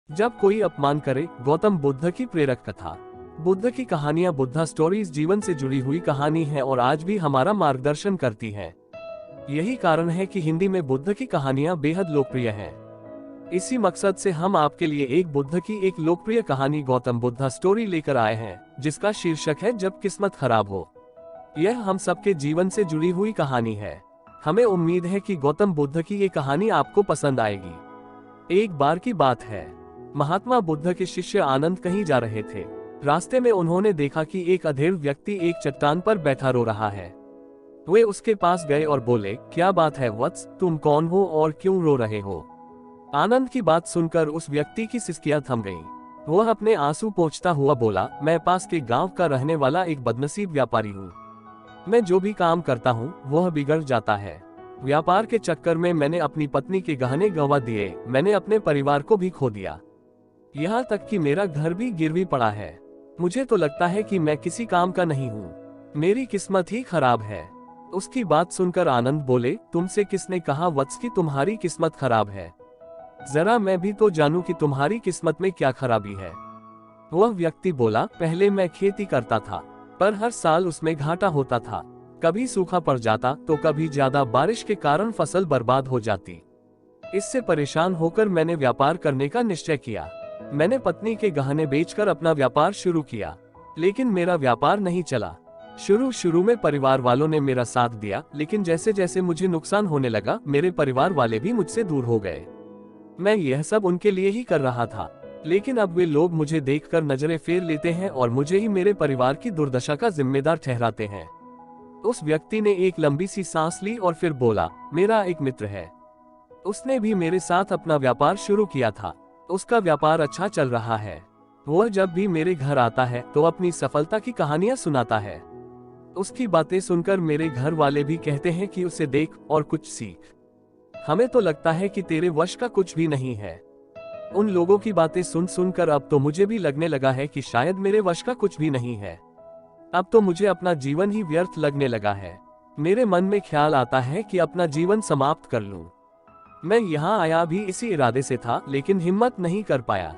जब कोई अपमान करे। गौतम बुद्ध की प्रेरक कथा। बुद्ध की कहानियां बुद्धा स्टोरीज जीवन से जुड़ी हुई कहानी है और आज भी हमारा मार्गदर्शन करती हैं। यही कारण है कि हिंदी में बुद्ध की कहानियां बेहद लोकप्रिय हैं। इसी मकसद से हम आपके लिए एक बुद्ध की एक लोकप्रिय कहानी गौतम बुद्धा स्टोरी लेकर आए हैं, जिसका शीर्षक है जब किस्मत खराब हो। यह हम सबके जीवन से जुड़ी हुई कहानी है। हमें उम्मीद है कि गौतम बुद्ध की ये कहानी आपको पसंद आएगी। एक बार की बात है, महात्मा बुद्ध के शिष्य आनंद कहीं जा रहे थे। रास्ते में उन्होंने देखा कि एक अधेड़ व्यक्ति एक चट्टान पर बैठा रो रहा है। वे उसके पास गए और बोले, क्या बात है वत्स, तुम कौन हो और क्यों रो रहे हो? आनंद की बात सुनकर उस व्यक्ति की सिसकियां थम गईं। वह अपने आंसू पोंछता हुआ बोला, मैं पास के गांव का रहने वाला एक बदनसीब व्यापारी हूँ। मैं जो भी काम करता हूँ वह बिगड़ जाता है। व्यापार के चक्कर में मैंने अपनी पत्नी के गहने गंवा दिए, मैंने अपने परिवार को भी खो दिया। यहाँ तक कि मेरा घर भी गिरवी पड़ा है। मुझे तो लगता है कि मैं किसी काम का नहीं हूँ। मेरी किस्मत ही खराब है। उसकी बात सुनकर आनंद बोले, तुमसे किसने कहा वत्स कि तुम्हारी किस्मत खराब है? जरा मैं भी तो जानूं कि तुम्हारी किस्मत में क्या खराबी है। वह व्यक्ति बोला, पहले मैं खेती करता था, पर हर साल उसमें घाटा होता था। कभी सूखा पड़ जाता तो कभी ज्यादा बारिश के कारण फसल बर्बाद हो जाती। इससे परेशान होकर मैंने व्यापार करने का निश्चय किया। मैंने पत्नी के गहने बेचकर अपना व्यापार शुरू किया, लेकिन मेरा व्यापार नहीं चला। शुरू में परिवार वालों ने मेरा साथ दिया, लेकिन जैसे जैसे मुझे नुकसान होने लगा, मेरे परिवार वाले भी मुझसे दूर हो गए। मैं यह सब उनके लिए ही कर रहा था, लेकिन अब वे लोग मुझे देखकर नजरें फेर लेते हैं और मुझे ही मेरे परिवार की दुर्दशा का जिम्मेदार ठहराते हैं। उस व्यक्ति ने एक लंबी सी सांस ली और फिर बोला, मेरा एक मित्र है, उसने भी मेरे साथ अपना व्यापार शुरू किया था। उसका व्यापार अच्छा चल रहा है। वह जब भी मेरे घर आता है तो अपनी सफलता की कहानियां सुनाता है। उसकी बातें सुनकर मेरे घर वाले भी कहते हैं कि उसे देख और कुछ सीख। हमें तो लगता है कि तेरे वश का कुछ भी नहीं है। उन लोगों की बातें सुनकर अब तो मुझे भी लगने लगा है कि शायद मेरे वश का कुछ भी नहीं है। अब तो मुझे अपना जीवन ही व्यर्थ लगने लगा है। मेरे मन में ख्याल आता है कि अपना जीवन समाप्त कर लूं। मैं यहाँ आया भी इसी इरादे से था, लेकिन हिम्मत नहीं कर पाया,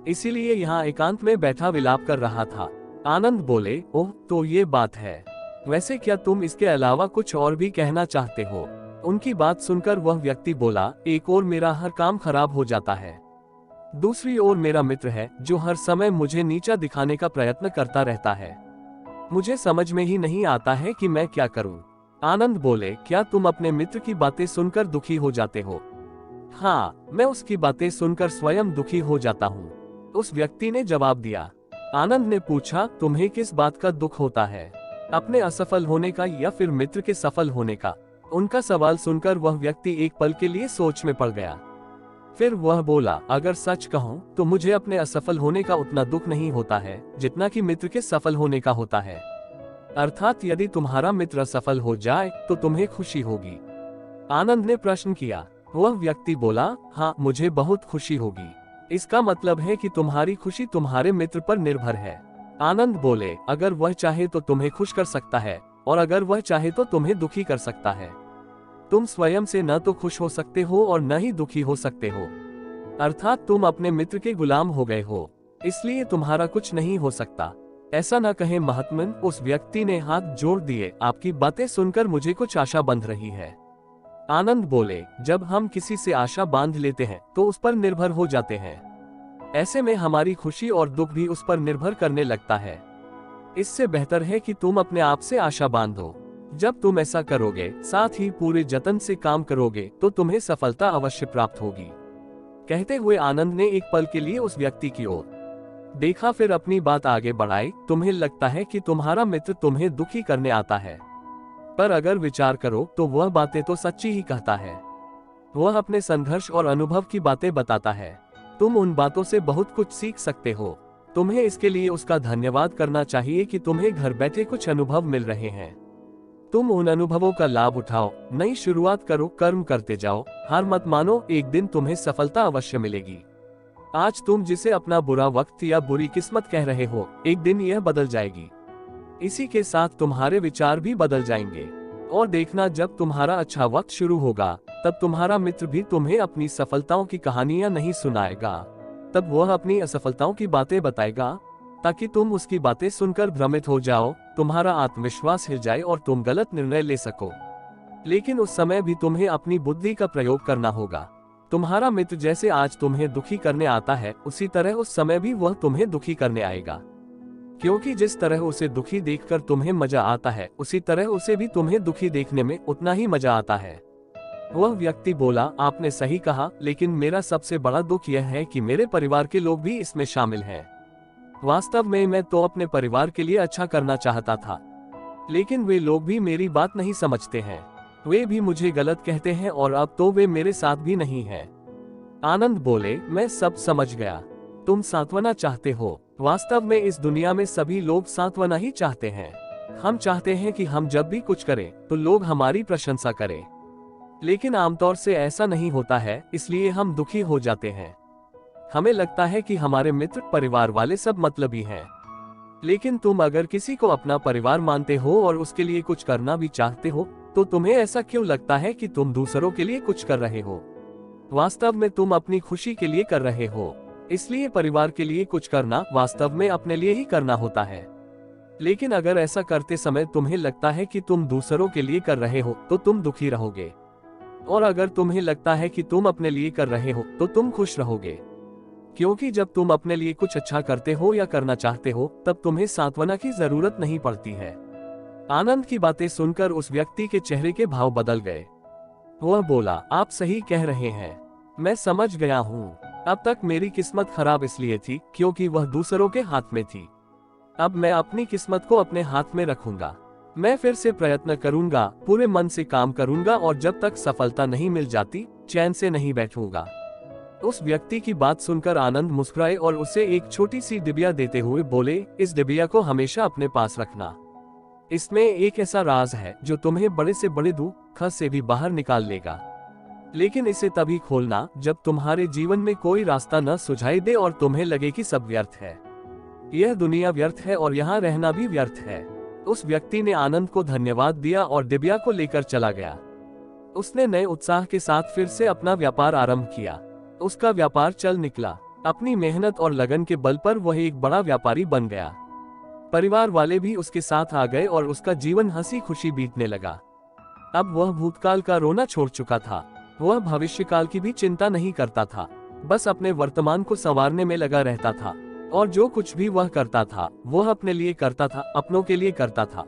इसीलिए यहाँ एकांत में बैठा विलाप कर रहा था। आनंद बोले, ओह तो ये बात है। वैसे क्या तुम इसके अलावा कुछ और भी कहना चाहते हो? उनकी बात सुनकर वह व्यक्ति बोला, एक और मेरा हर काम खराब हो जाता है, दूसरी ओर मेरा मित्र है जो हर समय मुझे नीचा दिखाने का प्रयत्न करता रहता है। मुझे समझ में ही नहीं आता है कि मैं क्या करूं। आनंद बोले, क्या तुम अपने मित्र की बातें सुनकर दुखी हो जाते हो? हाँ, मैं उसकी बातें सुनकर स्वयं दुखी हो जाता हूँ, उस व्यक्ति ने जवाब दिया। आनंद ने पूछा, तुम्हें किस बात का दुख होता है, अपने असफल होने का या फिर मित्र के सफल होने का? उनका सवाल सुनकर वह व्यक्ति एक पल के लिए सोच में पड़ गया। फिर वह बोला, अगर सच कहूं तो मुझे अपने असफल होने का उतना दुख नहीं होता है जितना कि मित्र के सफल होने का होता है। अर्थात यदि तुम्हारा मित्र सफल हो जाए तो तुम्हें खुशी होगी? आनंद ने प्रश्न किया। वह व्यक्ति बोला, हाँ मुझे बहुत खुशी होगी। इसका मतलब है कि तुम्हारी खुशी तुम्हारे मित्र पर निर्भर है। आनंद बोले, अगर वह चाहे तो तुम्हें खुश कर सकता है और अगर वह चाहे तो तुम्हें दुखी कर सकता है। तुम स्वयं से न तो खुश हो सकते हो और न ही दुखी हो सकते हो। अर्थात तुम अपने मित्र के गुलाम हो गए हो, इसलिए तुम्हारा कुछ नहीं हो सकता। ऐसा न कहे महात्मन, उस व्यक्ति ने हाथ जोड़ दिए। आपकी बातें सुनकर मुझे कुछ आशा बंध रही है। आनंद बोले, जब हम किसी से आशा बांध लेते हैं तो उस पर निर्भर हो जाते हैं। ऐसे में हमारी खुशी और दुख भी उस पर निर्भर करने लगता है। इससे बेहतर है कि तुम अपने आप से आशा बांधो। जब तुम ऐसा करोगे, साथ ही पूरे जतन से काम करोगे, तो तुम्हें सफलता अवश्य प्राप्त होगी। कहते हुए आनंद ने एक पल के लिए उस व्यक्ति की ओर देखा, फिर अपनी बात आगे बढ़ाई। तुम्हें लगता है कि तुम्हारा मित्र तुम्हें दुखी करने आता है, पर अगर विचार करो तो वह बातें तो सच्ची ही कहता है। वह अपने संघर्ष और अनुभव की बातें बताता है। तुम उन बातों से बहुत कुछ सीख सकते हो। तुम्हें इसके लिए उसका धन्यवाद करना चाहिए कि तुम्हें घर बैठे कुछ अनुभव मिल रहे हैं। तुम उन अनुभवों का लाभ उठाओ, नई शुरुआत करो, कर्म करते जाओ, हार मत मानो, एक दिन तुम्हें सफलता अवश्य मिलेगी। आज तुम जिसे अपना बुरा वक्त या बुरी किस्मत कह रहे हो, एक दिन यह बदल जाएगी। इसी के साथ तुम्हारे विचार भी बदल जाएंगे। और देखना, जब तुम्हारा अच्छा वक्त शुरू होगा तब तुम्हारा मित्र भी तुम्हें अपनी सफलताओं की कहानियां नहीं सुनाएगा, तब वह अपनी असफलताओं की बातें बताएगा ताकि तुम उसकी बातें सुनकर भ्रमित हो जाओ, तुम्हारा आत्मविश्वास हिल जाए और तुम गलत निर्णय ले सको। लेकिन उस समय भी तुम्हें अपनी बुद्धि का प्रयोग करना होगा। तुम्हारा मित्र जैसे आज तुम्हें दुखी करने आता है, उसी तरह उस समय भी वह तुम्हें दुखी करने आएगा, क्योंकि जिस तरह उसे दुखी देखकर तुम्हें मजा आता है, उसी तरह उसे भी तुम्हें दुखी देखने में उतना ही मजा आता है। वह व्यक्ति बोला, आपने सही कहा, लेकिन मेरा सबसे बड़ा दुख यह है कि मेरे परिवार के लोग भी इसमें शामिल हैं। वास्तव में मैं तो अपने परिवार के लिए अच्छा करना चाहता था, लेकिन वे लोग भी मेरी बात नहीं समझते हैं। वे भी मुझे गलत कहते हैं और अब तो वे मेरे साथ भी नहीं हैं। आनंद बोले, मैं सब समझ गया। तुम सांत्वना चाहते हो। वास्तव में इस दुनिया में सभी लोग सांत्वना ही चाहते हैं। हम चाहते हैं कि हम जब भी कुछ करें तो लोग हमारी प्रशंसा करें, लेकिन आमतौर से ऐसा नहीं होता है, इसलिए हम दुखी हो जाते हैं। हमें लगता है कि हमारे मित्र, परिवार वाले सब मतलबी हैं। लेकिन तुम अगर किसी को अपना परिवार मानते हो और उसके लिए कुछ करना भी चाहते हो, तो तुम्हें ऐसा क्यों लगता है कि तुम दूसरों के लिए कुछ कर रहे हो? वास्तव में तुम अपनी खुशी के लिए कर रहे हो। इसलिए परिवार के लिए कुछ करना वास्तव में अपने लिए ही करना होता है। लेकिन अगर ऐसा करते समय तुम्हें लगता है कि तुम दूसरों के लिए कर रहे हो, तो तुम दुखी रहोगे। और अगर तुम्हें लगता है कि तुम अपने लिए कर रहे हो, तो तुम खुश रहोगे। क्योंकि जब तुम अपने लिए कुछ अच्छा करते हो या करना चाहते हो, तब तुम्हें सांत्वना की जरूरत नहीं पड़ती है। आनंद की बातें सुनकर उस व्यक्ति के चेहरे के भाव बदल गए। वह बोला, आप सही कह रहे हैं, मैं समझ गया हूँ। अब तक मेरी किस्मत खराब इसलिए थी क्योंकि वह दूसरों के हाथ में थी। अब मैं अपनी किस्मत को अपने हाथ में रखूंगा। मैं फिर से प्रयत्न करूंगा, पूरे मन से काम करूंगा और जब तक सफलता नहीं मिल जाती, चैन से नहीं बैठूंगा। उस व्यक्ति की बात सुनकर आनंद मुस्कुराए और उसे एक छोटी सी डिबिया देते हुए बोले, इस डिबिया को हमेशा अपने पास रखना। इसमें एक ऐसा राज है जो तुम्हें बड़े से बड़े दुख से भी बाहर निकाल लेगा। लेकिन इसे तभी खोलना जब तुम्हारे जीवन में कोई रास्ता न सुझाई दे और तुम्हें लगे कि सब व्यर्थ है। यह दुनिया व्यर्थ है और यहाँ रहना भी व्यर्थ है। उस व्यक्ति ने आनंद को धन्यवाद दिया और डिबिया को लेकर चला गया। उसने नए उत्साह के साथ फिर से अपना व्यापार आरंभ किया। उसका व्यापार चल निकला। अपनी मेहनत और लगन के बल पर वह एक बड़ा व्यापारी बन गया। परिवार वाले भी उसके साथ आ गए और उसका जीवन हंसी खुशी बीतने लगा। अब वह भूतकाल का रोना छोड़ चुका था। वह भविष्यकाल की भी चिंता नहीं करता था, बस अपने वर्तमान को संवारने में लगा रहता था। और जो कुछ भी वह करता था, वह अपने लिए करता था, अपनों के लिए करता था।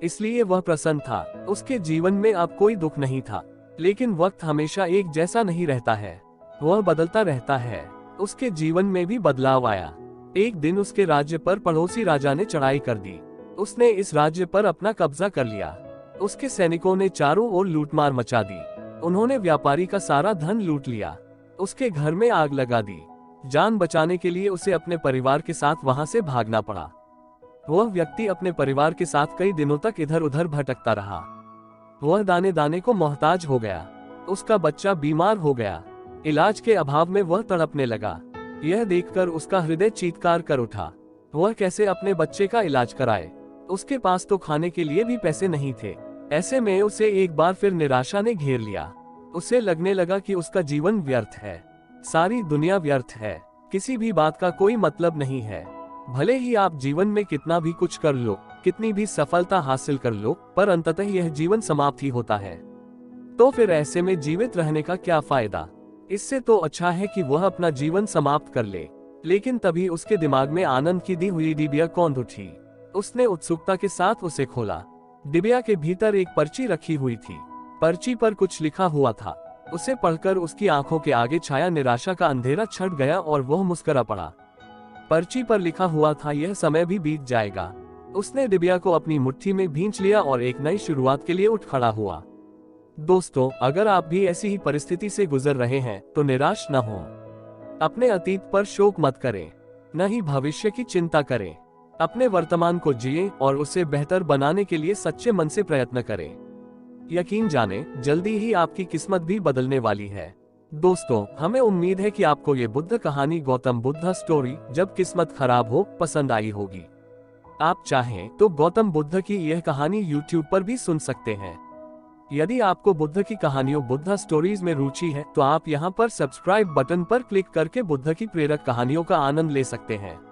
इसलिए वह प्रसन्न था। उसके जीवन में अब कोई दुख नहीं था। लेकिन वक्त हमेशा एक जैसा नहीं रहता है, वह बदलता रहता है। उसके जीवन में भी बदलाव आया। एक दिन उसके राज्य पर पड़ोसी राजा ने चढ़ाई कर दी। उसने इस राज्य पर अपना कब्जा कर लिया। उसके सैनिकों ने चारों ओर लूटमार मचा दी। उन्होंने व्यापारी का सारा धन लूट लिया। उसके घर में आग लगा दी। जान बचाने के लिए उसे अपने परिवार के साथ वहां से भागना पड़ा। वह व्यक्ति अपने परिवार के साथ कई दिनों तक इधर उधर भटकता रहा। वह दाने दाने को मोहताज हो गया। उसका बच्चा बीमार हो गया। इलाज के अभाव में वह तड़पने लगा। यह देखकर उसका हृदय चीत्कार कर उठा। वह कैसे अपने बच्चे का इलाज कराए? उसके पास तो खाने के लिए भी पैसे नहीं थे। ऐसे में उसे एक बार फिर निराशा ने घेर लिया। उसे लगने लगा कि उसका जीवन व्यर्थ है, सारी दुनिया व्यर्थ है, किसी भी बात का कोई मतलब नहीं है। भले ही आप जीवन में कितना भी कुछ कर लो, कितनी भी सफलता हासिल कर लो, पर अंततः यह जीवन समाप्त ही होता है। तो फिर ऐसे में जीवित रहने का क्या फायदा? इससे तो अच्छा है कि वह अपना जीवन समाप्त कर ले। लेकिन तभी उसके दिमाग में आनंद की दी हुई डिबिया कौंध उठी। उसने उत्सुकता के साथ उसे खोला। डिबिया के भीतर एक पर्ची रखी हुई थी। पर्ची पर कुछ लिखा हुआ था। उसे पढ़कर उसकी आंखों के आगे छाया निराशा का अंधेरा छट गया और वह मुस्कुरा पड़ा। पर्ची पर लिखा हुआ था, यह समय भी बीत जाएगा। उसने डिबिया को अपनी मुट्ठी में भींच लिया और एक नई शुरुआत के लिए उठ खड़ा हुआ। दोस्तों, अगर आप भी ऐसी ही परिस्थिति से गुजर रहे हैं तो निराश न हो। अपने अतीत पर शोक मत करें, न ही भविष्य की चिंता करें। अपने वर्तमान को जिएं और उसे बेहतर बनाने के लिए सच्चे मन से प्रयत्न करें। यकीन जाने, जल्दी ही आपकी किस्मत भी बदलने वाली है। दोस्तों, हमें उम्मीद है कि आपको ये बुद्ध कहानी, गौतम बुद्ध स्टोरी जब किस्मत खराब हो, पसंद आई होगी। आप चाहें तो गौतम बुद्ध की यह कहानी YouTube पर भी सुन सकते हैं। यदि आपको बुद्ध की कहानियों बुद्धा स्टोरीज में रुचि है तो आप यहाँ पर सब्सक्राइब बटन पर क्लिक करके बुद्ध की प्रेरक कहानियों का आनंद ले सकते हैं।